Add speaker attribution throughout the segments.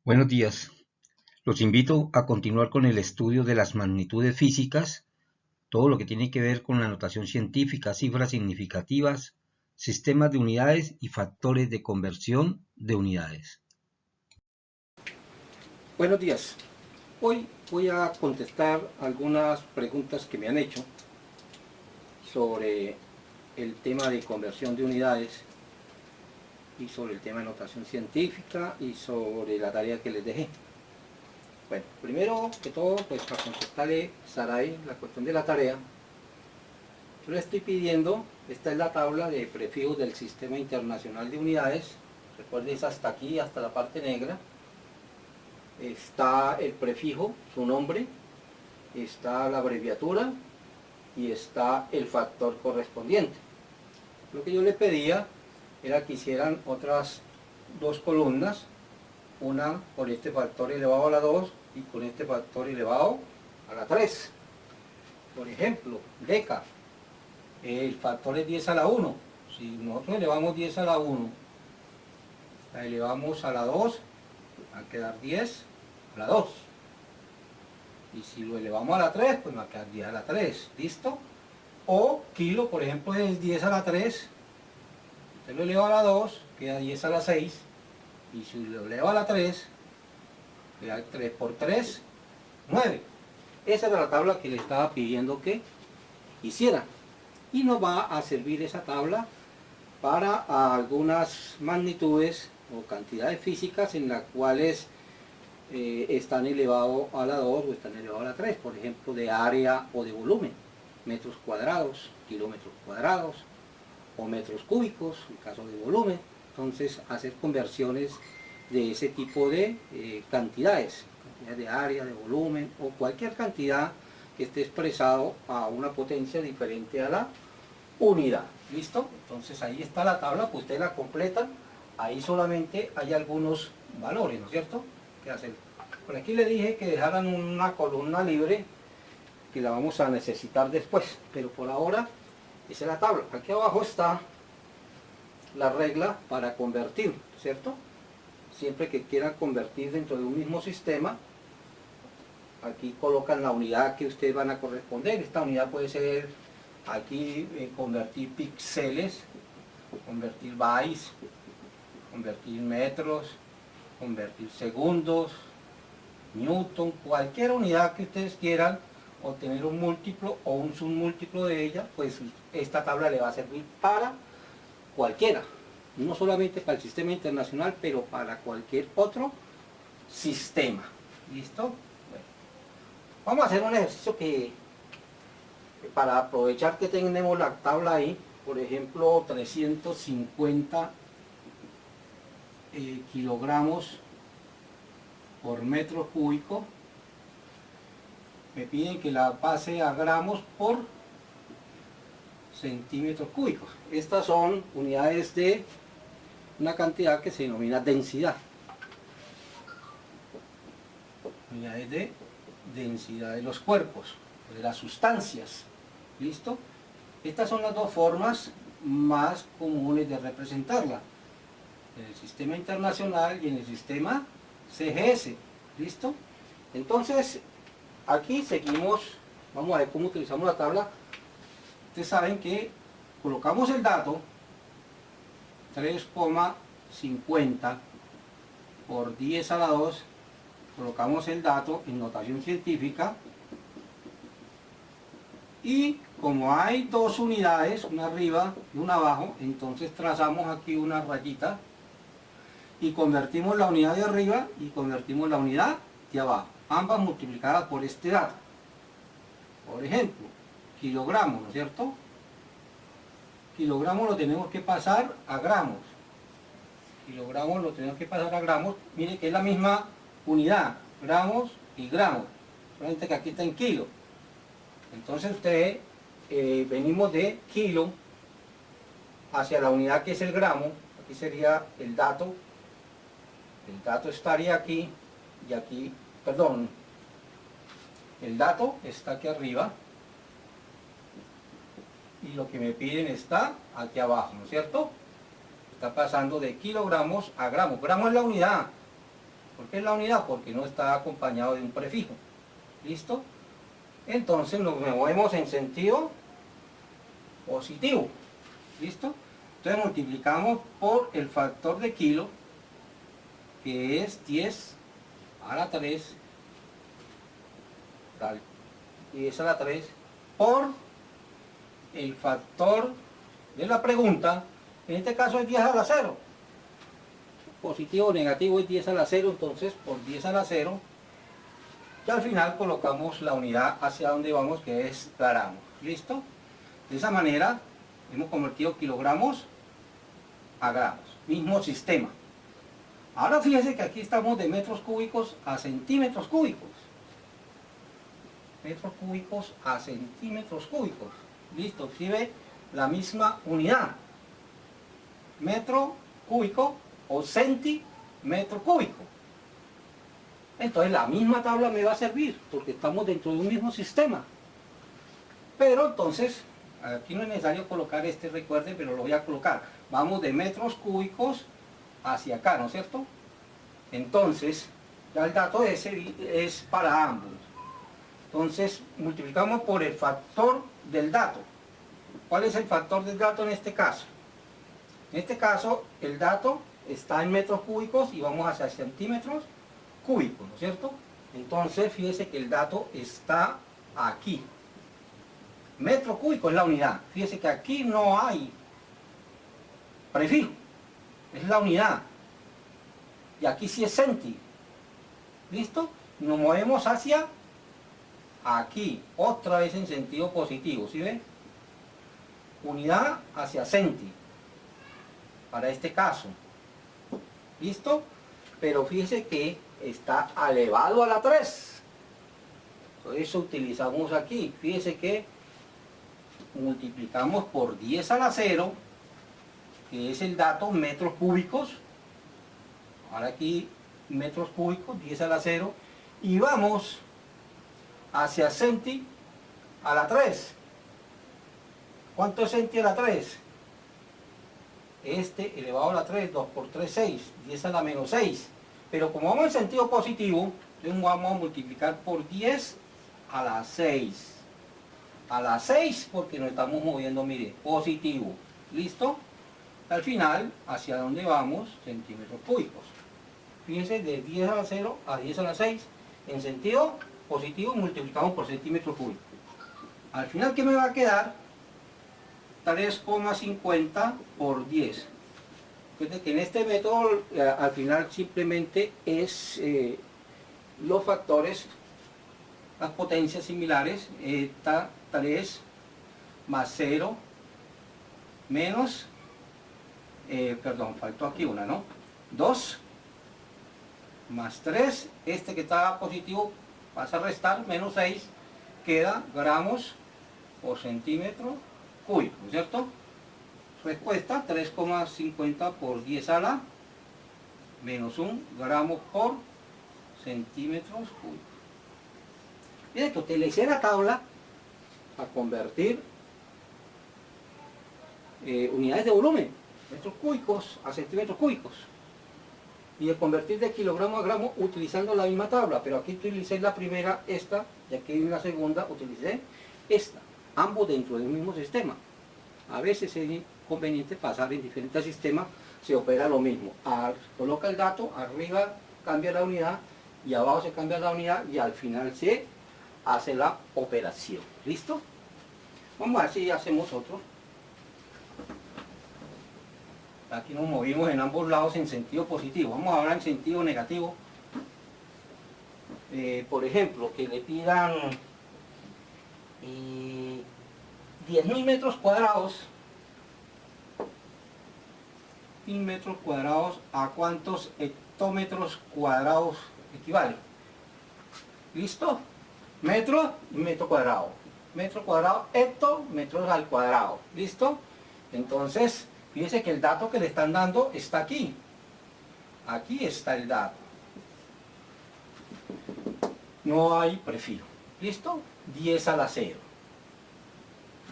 Speaker 1: Buenos días. Los invito a continuar con el estudio de las magnitudes físicas, todo lo que tiene que ver con la notación científica, cifras significativas, sistemas de unidades y factores de conversión de unidades.
Speaker 2: Buenos días. Hoy voy a contestar algunas preguntas que me han hecho sobre el tema de conversión de unidades y sobre el tema de notación científica y sobre la tarea que les dejé. Bueno, primero que todo, pues para contestarle Saray la cuestión de la tarea, yo le estoy pidiendo, esta es la tabla de prefijos del Sistema Internacional de Unidades, recuerden es hasta aquí, hasta la parte negra. Está el prefijo, su nombre, está la abreviatura y está el factor correspondiente. Lo que yo le pedía era que hicieran otras dos columnas, una con este factor elevado a la 2 y con este factor elevado a la 3. Por ejemplo, deca, el factor es 10 a la 1. Si nosotros elevamos 10 a la 1, la elevamos a la 2, va a quedar 10 a la 2. Y si lo elevamos a la 3, pues va a quedar 10 a la 3. ¿Listo? O kilo, por ejemplo, es 10 a la 3. Usted lo eleva a la 2, queda 10 a la 6. Y si lo eleva a la 3, queda 3 por 3, 9. Esa era la tabla que le estaba pidiendo que hiciera. Y nos va a servir esa tabla para algunas magnitudes o cantidades físicas en las cuales están elevados a la 2 o están elevados a la 3, por ejemplo, de área o de volumen, metros cuadrados, kilómetros cuadrados o metros cúbicos, en caso de volumen. Entonces, hacer conversiones de ese tipo de cantidades de área, de volumen o cualquier cantidad que esté expresado a una potencia diferente a la unidad. ¿Listo? Entonces ahí está la tabla, pues ustedes la completan. Ahí solamente hay algunos valores, ¿no es cierto?, que hacer. Por aquí le dije que dejaran una columna libre que la vamos a necesitar después, pero por ahora esa es la tabla. Aquí abajo está la regla para convertir, ¿cierto? Siempre que quieran convertir dentro de un mismo sistema, aquí colocan la unidad que ustedes van a corresponder. Esta unidad puede ser aquí convertir píxeles, convertir bytes, convertir metros, convertir segundos, newton, cualquier unidad que ustedes quieran obtener un múltiplo o un submúltiplo de ella, pues esta tabla le va a servir para cualquiera, no solamente para el sistema internacional, pero para cualquier otro sistema. ¿Listo? Bueno, vamos a hacer un ejercicio que para aprovechar que tenemos la tabla ahí, por ejemplo, 350 kilogramos por metro cúbico, me piden que la pase a gramos por centímetros cúbicos. Estas son unidades de una cantidad que se denomina densidad. Unidades de densidad de los cuerpos, de las sustancias. ¿Listo? Estas son las dos formas más comunes de representarla, en el sistema internacional y en el sistema CGS. ¿Listo? Entonces, aquí seguimos, vamos a ver cómo utilizamos la tabla. Ustedes saben que colocamos el dato 3,50 por 10 a la 2, colocamos el dato en notación científica y como hay dos unidades, una arriba y una abajo, entonces trazamos aquí una rayita y convertimos la unidad de arriba y convertimos la unidad de abajo, ambas multiplicadas por este dato. Por ejemplo, kilogramos, ¿no es cierto? Kilogramos lo tenemos que pasar a gramos. Kilogramos lo tenemos que pasar a gramos. Mire que es la misma unidad, gramos y gramos, solamente que aquí está en kilo. Entonces ustedes venimos de kilo hacia la unidad que es el gramo. Aquí sería el dato. El dato estaría aquí y aquí, perdón, el dato está aquí arriba y lo que me piden está aquí abajo, ¿no es cierto? Está pasando de kilogramos a gramos. Gramo es la unidad, ¿Por qué es la unidad? Porque no está acompañado de un prefijo. ¿Listo? Entonces nos movemos en sentido positivo. ¿Listo? Entonces multiplicamos por el factor de kilo, que es 10 a la 3, 10 a la 3, por el factor de la pregunta, en este caso es 10 a la 0. Positivo o negativo es 10 a la 0, entonces por 10 a la 0, y al final colocamos la unidad hacia donde vamos, que es gramos. ¿Listo? De esa manera hemos convertido kilogramos a gramos. Mismo sistema. Ahora fíjense que aquí estamos de metros cúbicos a centímetros cúbicos. Metros cúbicos a centímetros cúbicos. Listo, ¿sí ve? La misma unidad. Metro cúbico o centímetro cúbico. Entonces la misma tabla me va a servir, porque estamos dentro de un mismo sistema. Pero entonces, aquí no es necesario colocar este, recuerden, pero lo voy a colocar. Vamos de metros cúbicos hacia acá, ¿no es cierto? Entonces, ya el dato ese es para ambos. Entonces, multiplicamos por el factor del dato. ¿Cuál es el factor del dato en este caso? En este caso, el dato está en metros cúbicos y vamos hacia centímetros cúbicos, ¿no es cierto? Entonces, fíjese que el dato está aquí. Metro cúbico es la unidad. Fíjese que aquí no hay prefijo. Es la unidad. Y aquí sí es centi. ¿Listo? Nos movemos hacia aquí. Otra vez en sentido positivo. ¿Sí ven? Unidad hacia centi. Para este caso. ¿Listo? Pero fíjese que está elevado a la 3. Por eso utilizamos aquí. Fíjese que multiplicamos por 10 a la 0, que es el dato metros cúbicos. Ahora aquí metros cúbicos, 10 a la 0, y vamos hacia centi a la 3. ¿Cuánto es centi a la 3? Este elevado a la 3, 2 por 3, 6, 10 a la menos 6. Pero como vamos en sentido positivo, entonces vamos a multiplicar por 10 a la 6. A la 6 porque nos estamos moviendo, mire, positivo. ¿Listo? Al final, ¿hacia dónde vamos? Centímetros cúbicos. Fíjense, de 10 a la 0 a 10 a la 6, en sentido positivo multiplicamos por centímetros cúbicos. Al final, ¿qué me va a quedar? 3,50 por 10. Fíjense que en este método, al final simplemente es los factores, las potencias similares, 3 más 0 menos, perdón, faltó aquí una, ¿no? 2 más 3, este que estaba positivo pasa a restar, menos 6, queda gramos por centímetro cúbico, ¿cierto? Respuesta, 3,50 por 10 a la menos 1 gramos por centímetros cúbicos. Miren que utilicé la tabla a convertir unidades de volumen, metros cúbicos a centímetros cúbicos, y de convertir de kilogramo a gramo utilizando la misma tabla, pero aquí utilicé la primera, esta, y aquí en la segunda utilicé esta, ambos dentro del mismo sistema. A veces es conveniente pasar en diferentes sistemas, se opera lo mismo, coloca el dato, arriba cambia la unidad y abajo se cambia la unidad y al final se hace la operación. ¿Listo? Vamos a ver si hacemos otro. Aquí nos movimos en ambos lados en sentido positivo. Vamos a hablar en sentido negativo. Por ejemplo, que le pidan 10.000 metros cuadrados. 1000 metros cuadrados, ¿a cuántos hectómetros cuadrados equivale? ¿Listo? Metro y metro cuadrado. Metro cuadrado, hecto, metros al cuadrado. ¿Listo? Entonces, fíjense que el dato que le están dando está aquí. Aquí está el dato. No hay prefijo. ¿Listo? 10 a la 0.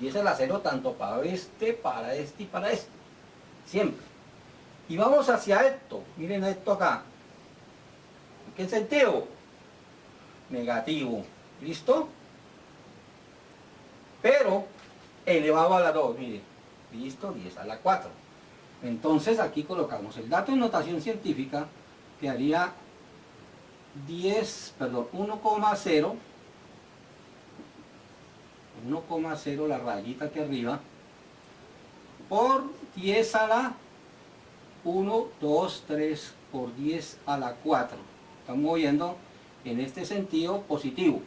Speaker 2: 10 a la 0 tanto para este y para este. Siempre. Y vamos hacia hecto. Miren esto acá. qué sentido? Negativo. ¿Listo? Pero elevado a la 2, mire. Listo, 10 a la 4. Entonces aquí colocamos el dato en notación científica, que haría 1,0 la rayita aquí arriba, por 10 a la 1, 2, 3, por 10 a la 4. Estamos moviendo en este sentido positivo.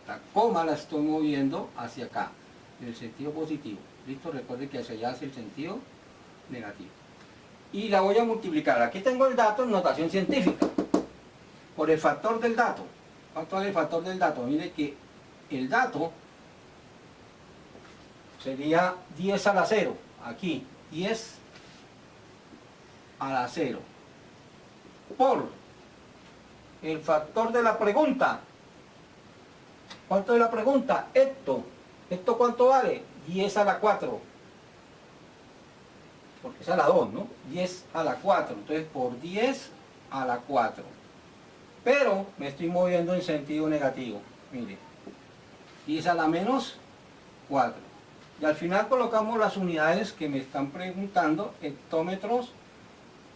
Speaker 2: La coma la estoy moviendo hacia acá, en el sentido positivo. ¿Listo? Recuerde que hacia allá es el sentido negativo. Y la voy a multiplicar. Aquí tengo el dato en notación científica. Por el factor del dato. ¿Cuánto es el factor del dato? Mire que el dato sería 10 a la 0. Aquí, 10 a la 0. Por el factor de la pregunta. ¿Cuánto es la pregunta? Esto. ¿Esto cuánto vale? 10 a la 4. Porque es a la 2, ¿no? 10 a la 4. Entonces, por 10 a la 4. Pero me estoy moviendo en sentido negativo. Mire. 10 a la menos 4. Y al final colocamos las unidades que me están preguntando, hectómetros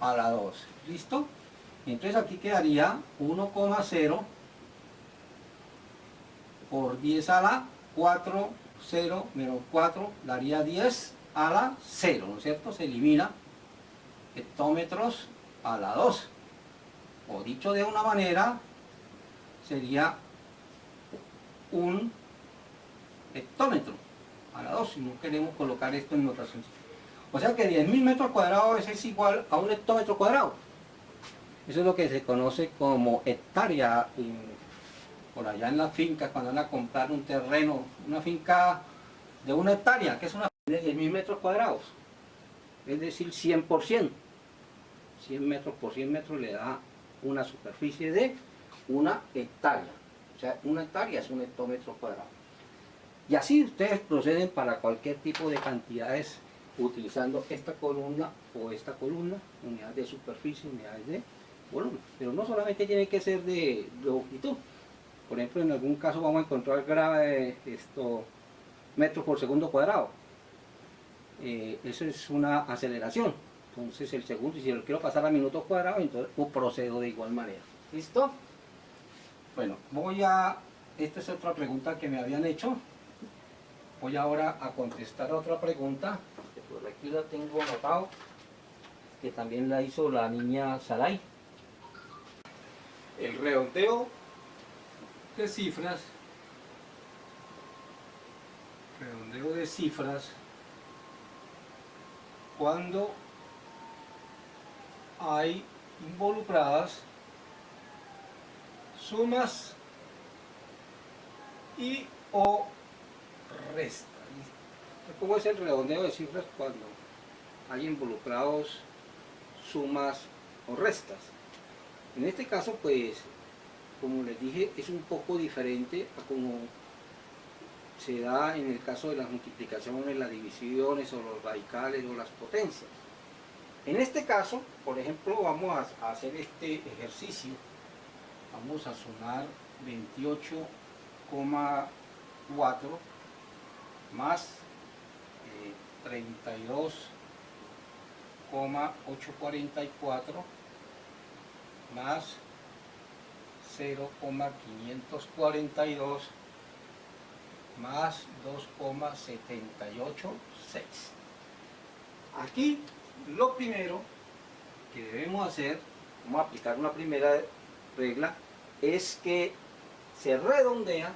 Speaker 2: a la 2. ¿Listo? Y entonces aquí quedaría 1,0 por 10 a la 4, 0 menos 4, daría 10 a la 0, ¿no es cierto? Se elimina hectómetros a la 2. O dicho de una manera, sería un hectómetro a la 2, si no queremos colocar esto en notación. O sea que 10.000 metros cuadrados es igual a un hectómetro cuadrado. Eso es lo que se conoce como hectárea por allá en las fincas, cuando van a comprar un terreno, una finca de 1 hectárea, que es una de 10.000 metros cuadrados, es decir, 100%. 100 metros por 100 metros le da una superficie de 1 hectárea. O sea, 1 hectárea es un hectómetro cuadrado. Y así ustedes proceden para cualquier tipo de cantidades utilizando esta columna o esta columna, unidades de superficie, unidades de volumen. Pero no solamente tiene que ser de longitud. Por ejemplo, en algún caso vamos a encontrar metros por segundo cuadrado. Eso es una aceleración. Entonces el segundo, si lo quiero pasar a minutos cuadrados, entonces procedo de igual manera. ¿Listo? Bueno, esta es otra pregunta que me habían hecho. Voy ahora a contestar otra pregunta, que por aquí la tengo anotado, que también la hizo la niña Saray. El redondeo de cifras, cuando hay involucradas sumas y o restas. ¿Cómo es el redondeo de cifras cuando hay involucrados sumas o restas? En este caso, pues, como les dije, es un poco diferente a como se da en el caso de las multiplicaciones, las divisiones o los radicales o las potencias. En este caso, por ejemplo, vamos a hacer este ejercicio. Vamos a sumar 28,4 más 32,844 más 0,542 más 2,786. Aquí lo primero que debemos hacer, vamos a aplicar una primera regla, es que se redondean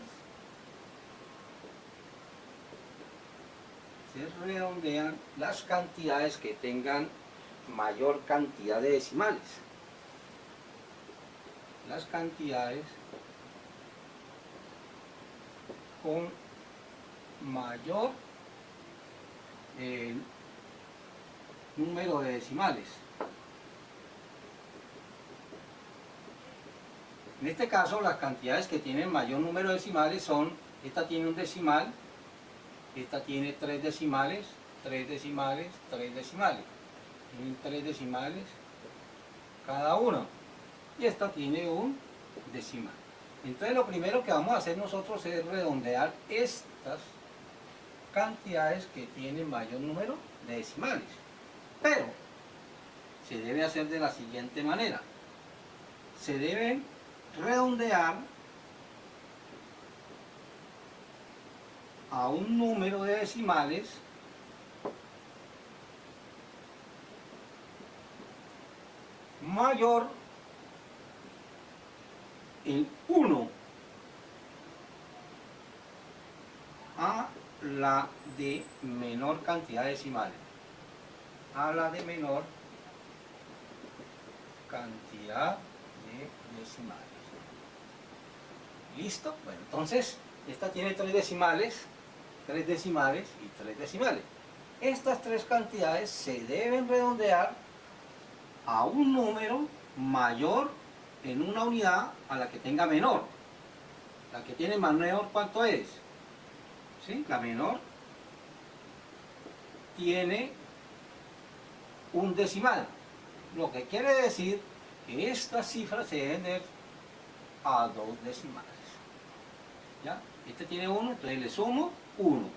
Speaker 2: las cantidades que tengan mayor cantidad de decimales. Las cantidades con mayor número de decimales. En este caso, las cantidades que tienen mayor número de decimales son, esta tiene un decimal, esta tiene 3 decimales, 3 decimales, 3 decimales. Tienen 3 decimales cada una. Y esta tiene un decimal. Entonces lo primero que vamos a hacer nosotros es redondear estas cantidades que tienen mayor número de decimales. Pero se debe hacer de la siguiente manera. Se deben redondear a un número de decimales mayor en 1 a la de menor cantidad de decimales. A la de menor cantidad de decimales. ¿Listo? Bueno, entonces, esta tiene 3 decimales y 3 decimales. Estas 3 cantidades se deben redondear a un número mayor en una unidad a la que tenga menor. La que tiene menor, ¿cuánto es? ¿Sí? La menor tiene un decimal. Lo que quiere decir que estas cifras se deben ir a 2 decimales. ¿Ya? Este tiene 1, entonces le sumo 1.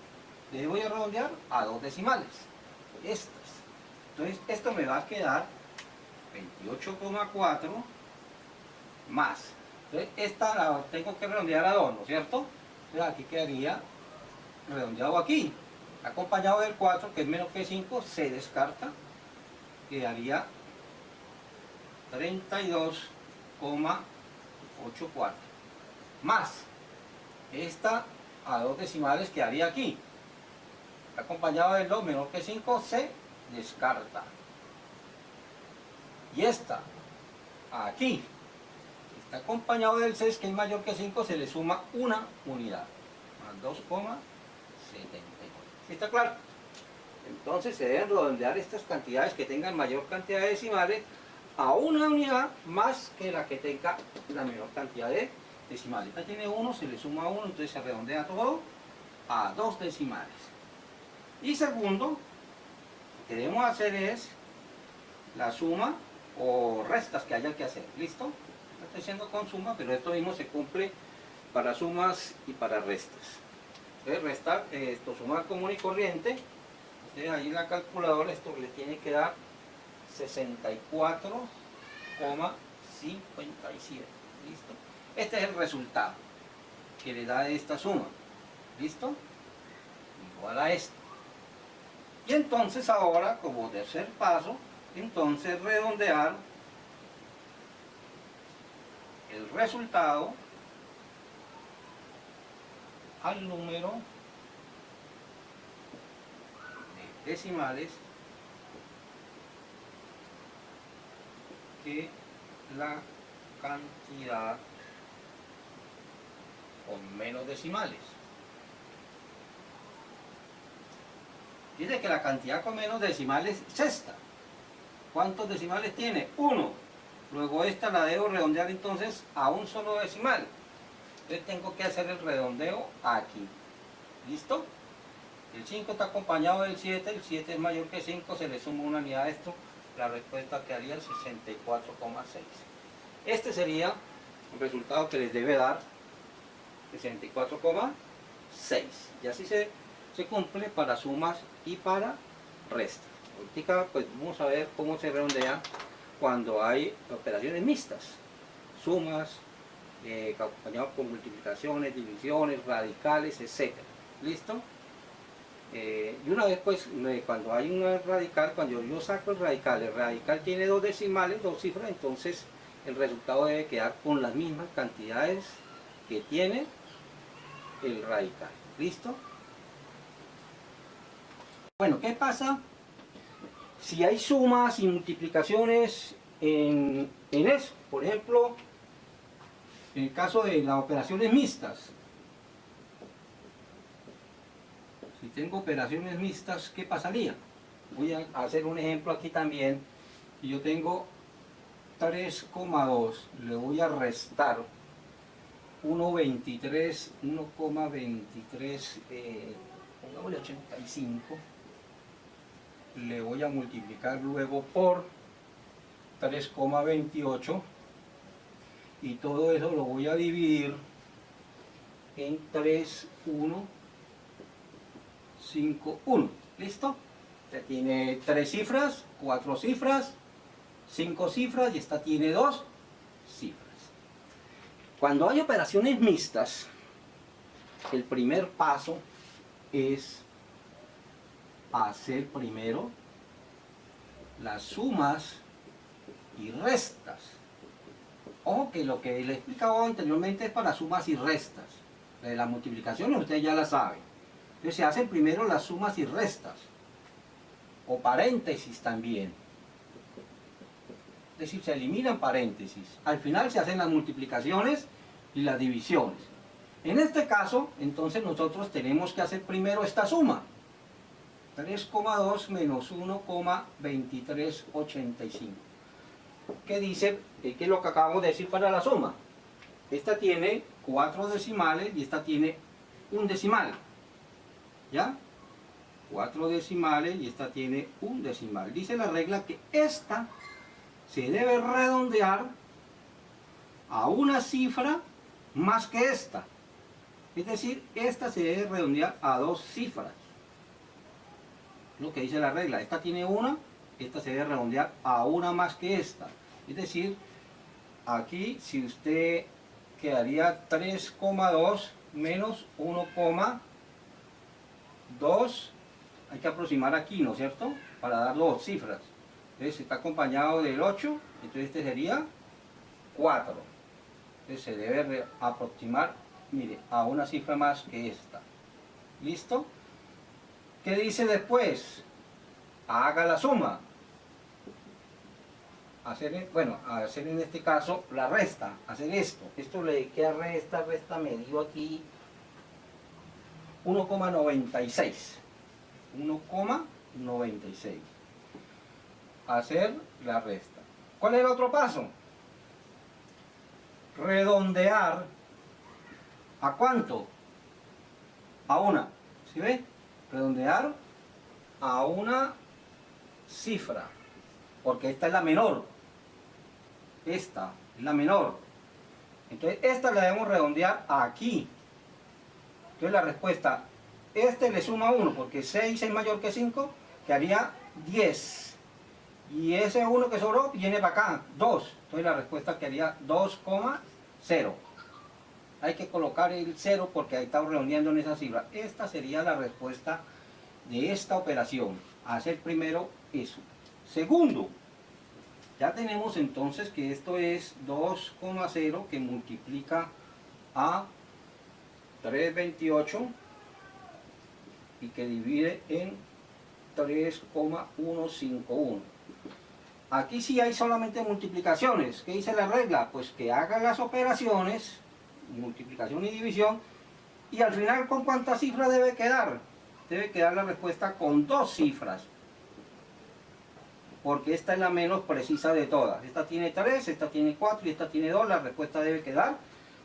Speaker 2: Le voy a redondear a 2 decimales. Estas. Entonces esto me va a quedar 28,4 más. Entonces esta la tengo que redondear a 2, ¿no es cierto? Entonces aquí quedaría redondeado aquí. Acompañado del 4, que es menos que 5, se descarta. Quedaría 32,84 más esta a 2 decimales quedaría aquí, acompañado del 2 menor que 5 se descarta, y esta aquí está acompañado del 6 que es mayor que 5, se le suma una unidad más 2,79. ¿Sí está claro? Entonces se deben redondear estas cantidades que tengan mayor cantidad de decimales a una unidad más que la que tenga la menor cantidad de decimales. Esta tiene 1, se le suma 1, entonces se redondea todo a 2 decimales. Y segundo, lo que debemos hacer es la suma o restas que haya que hacer. ¿Listo? No estoy haciendo con suma, pero esto mismo se cumple para sumas y para restas. Entonces restar, sumar común y corriente. Ahí en la calculadora esto le tiene que dar 64,57. ¿Listo? Este es el resultado que le da esta suma. ¿Listo? Igual a esto. Y entonces ahora, como tercer paso, entonces redondear el resultado al número de decimales que la cantidad con menos decimales. Dice que la cantidad con menos decimales es esta. ¿Cuántos decimales tiene? 1. Luego esta la debo redondear entonces a un solo decimal. Entonces tengo que hacer el redondeo aquí. ¿Listo? El 5 está acompañado del 7, el 7 es mayor que 5, se le suma una unidad a esto, la respuesta quedaría el 64,6. Este sería el resultado que les debe dar 64,6. Y así se cumple para sumas y para restas. Ahorita pues vamos a ver cómo se redondea cuando hay operaciones mixtas, sumas, acompañado por multiplicaciones, divisiones, radicales, etc. ¿Listo? Y una vez pues cuando hay una radical, cuando yo saco el radical tiene 2 decimales, 2 cifras, entonces el resultado debe quedar con las mismas cantidades que tiene el radical. ¿Listo? Bueno, ¿qué pasa si hay sumas y multiplicaciones en eso? Por ejemplo, en el caso de las operaciones mixtas. Si tengo operaciones mixtas, ¿qué pasaría? Voy a hacer un ejemplo aquí también. Y yo tengo 3,2, le voy a restar 1,23, 85. Le voy a multiplicar luego por 3,28. y todo eso lo voy a dividir en 3, 1, 5, 1. ¿Listo? Este tiene 3 cifras, 4 cifras, 5 cifras y esta tiene 2 cifras. Cuando hay operaciones mixtas, el primer paso es hacer primero las sumas y restas. Ojo que lo que le he explicado anteriormente es para sumas y restas. De la multiplicación ustedes ya la saben. Entonces se hacen primero las sumas y restas. O paréntesis también. Es decir, se eliminan paréntesis. Al final se hacen las multiplicaciones y las divisiones. En este caso, entonces nosotros tenemos que hacer primero esta suma. 3,2 menos 1,2385. ¿Qué dice? ¿Qué es lo que acabamos de decir para la suma? Esta tiene 4 decimales y esta tiene un decimal. ¿Ya? 4 decimales y esta tiene un decimal. Dice la regla que esta se debe redondear a una cifra más que esta. Es decir, esta se debe redondear a 2 cifras. Lo que dice la regla. Esta tiene una, esta se debe redondear a una más que esta. Es decir, aquí si usted quedaría 3,2 menos 1,2. Hay que aproximar aquí, ¿no es cierto? Para dar 2 cifras. Entonces está acompañado del 8, entonces este sería 4. Entonces se debe aproximar, mire, a una cifra más que esta. ¿Listo? ¿Qué dice después? Haga la suma. Hacer en este caso la resta, hacer esto. Esto le queda resta me dio aquí 1,96. 1,96. Hacer la resta. ¿Cuál es el otro paso? Redondear. ¿A cuánto? A una. ¿Sí ve? Redondear a una cifra. Porque esta es la menor. Esta es la menor. Entonces esta la debemos redondear aquí. Entonces la respuesta, este le suma 1 porque 6 es mayor que 5, quedaría 10. Y ese 1 que sobró viene para acá, 2. Entonces la respuesta quedaría 2,0. Hay que colocar el 0 porque ahí estamos redondeando en esa cifra. Esta sería la respuesta de esta operación. Hacer primero eso. Segundo, ya tenemos entonces que esto es 2,0 que multiplica a 328 y que divide en 3,151. Aquí sí hay solamente multiplicaciones. ¿Qué dice la regla? Pues que hagan las operaciones, multiplicación y división, y al final ¿con cuántas cifras debe quedar? Debe quedar la respuesta con 2 cifras. Porque esta es la menos precisa de todas. Esta tiene 3, esta tiene 4 y esta tiene 2. La respuesta debe quedar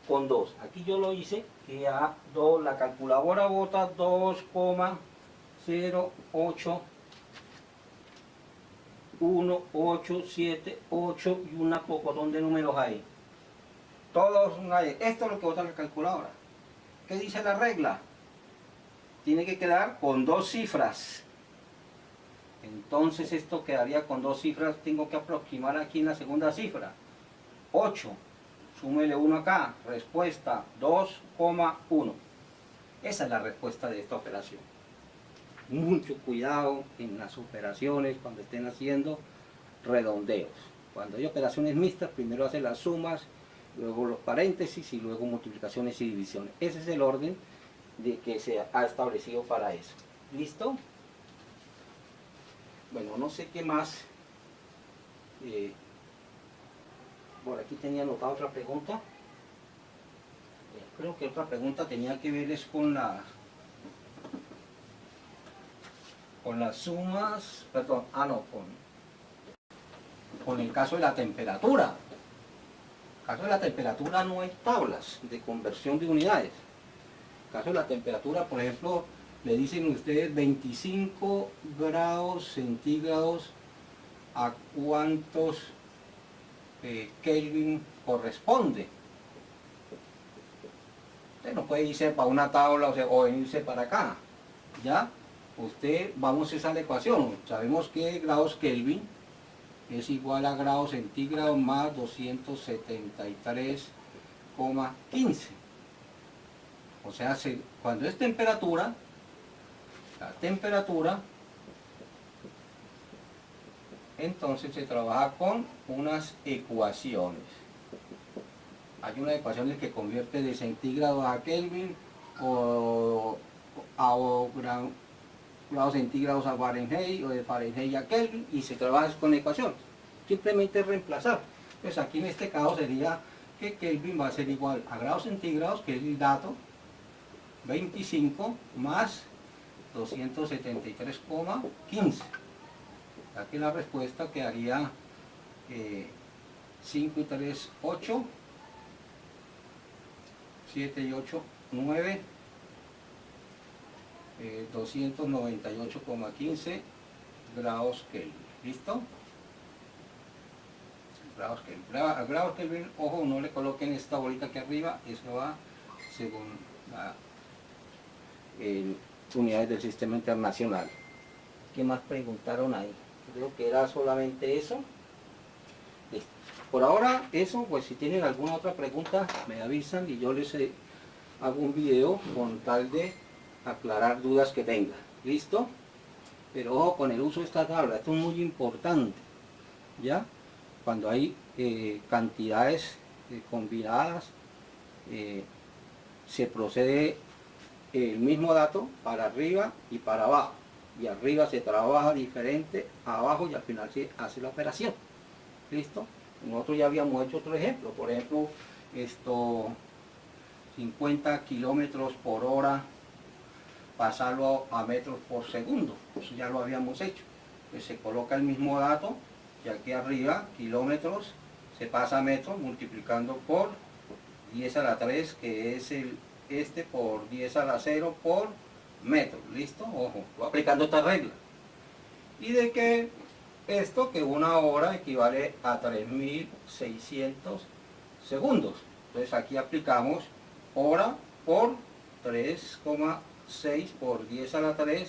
Speaker 2: con 2. Aquí yo lo hice que a 2, la calculadora bota 2,08878 y una pocotón de números ahí. Todos ahí. Esto es lo que bota la calculadora. ¿Qué dice la regla? Tiene que quedar con 2 cifras. Entonces esto quedaría con 2 cifras, tengo que aproximar aquí en la segunda cifra. 8, súmele 1 acá, respuesta 2,1. Esa es la respuesta de esta operación. Mucho cuidado en las operaciones cuando estén haciendo redondeos. Cuando hay operaciones mixtas, primero hacen las sumas, luego los paréntesis y luego multiplicaciones y divisiones. Ese es el orden de que se ha establecido para eso. ¿Listo? Bueno, no sé qué más. Por aquí tenía anotada otra pregunta. Creo que otra pregunta tenía que ver es con las sumas, perdón, con el caso de la temperatura. En el caso de la temperatura no hay tablas de conversión de unidades. En el caso de la temperatura, por ejemplo, le dicen ustedes 25 grados centígrados a cuántos Kelvin corresponde. Usted no puede irse para una tabla o irse para acá, ¿ya? Usted, vamos a esa la ecuación, sabemos que grados Kelvin es igual a grados centígrados más 273,15. O sea, cuando es temperatura, la temperatura, entonces se trabaja con unas ecuaciones. Hay unas ecuaciones que convierte de centígrados a Kelvin o grados centígrados a Fahrenheit o de Fahrenheit a Kelvin, y se trabaja con ecuaciones. Simplemente reemplazar. Pues aquí en este caso sería que Kelvin va a ser igual a grados centígrados, que es el dato, 25 más 273,15. Aquí la respuesta quedaría 5 y 3, 8, 7 y 8, 9, 298,15 grados Kelvin. ¿Listo? Grados Kelvin. Grados Kelvin, ojo, no le coloquen esta bolita aquí arriba, eso va según las unidades del sistema internacional. ¿Qué más preguntaron ahí? Creo que era solamente eso. Listo. Por ahora eso, pues si tienen alguna otra pregunta me avisan y yo les hago un video con tal de aclarar dudas que tengan. ¿Listo? Pero ojo con el uso de esta tabla, esto es muy importante, ¿ya? Cuando hay cantidades combinadas, se procede el mismo dato para arriba y para abajo, y arriba se trabaja diferente abajo y al final se hace la operación. ¿Listo? Nosotros ya habíamos hecho otro ejemplo, por ejemplo, 50 kilómetros por hora, pasarlo a metros por segundo, eso ya lo habíamos hecho. Pues se coloca el mismo dato y aquí arriba, kilómetros, se pasa a metros multiplicando por 10 a la 3, que es por 10 a la 0 por metro. ¿Listo? Ojo, voy aplicando esta regla. Y de que que una hora equivale a 3600 segundos. Entonces aquí aplicamos hora por 3,6 por 10 a la 3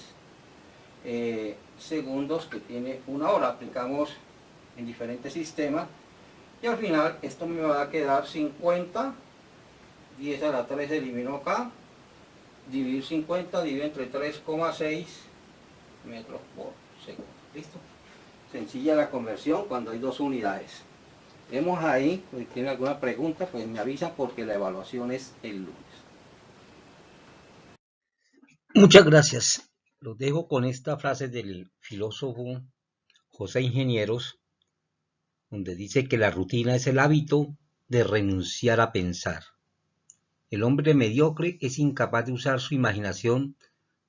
Speaker 2: segundos, que tiene una hora. Aplicamos en diferentes sistemas y al final esto me va a quedar 50, 10 a la 3 elimino acá, dividir 50, dividir entre 3,6 metros por segundo. ¿Listo? Sencilla la conversión cuando hay dos unidades. Vemos ahí, si tiene alguna pregunta, pues me avisa porque la evaluación es el lunes.
Speaker 1: Muchas gracias. Los dejo con esta frase del filósofo José Ingenieros, donde dice que la rutina es el hábito de renunciar a pensar. El hombre mediocre es incapaz de usar su imaginación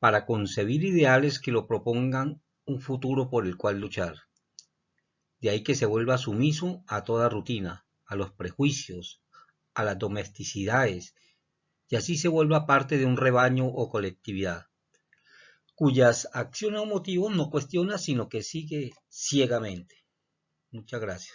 Speaker 1: para concebir ideales que lo propongan un futuro por el cual luchar. De ahí que se vuelva sumiso a toda rutina, a los prejuicios, a las domesticidades, y así se vuelva parte de un rebaño o colectividad, cuyas acciones o motivos no cuestiona, sino que sigue ciegamente. Muchas gracias.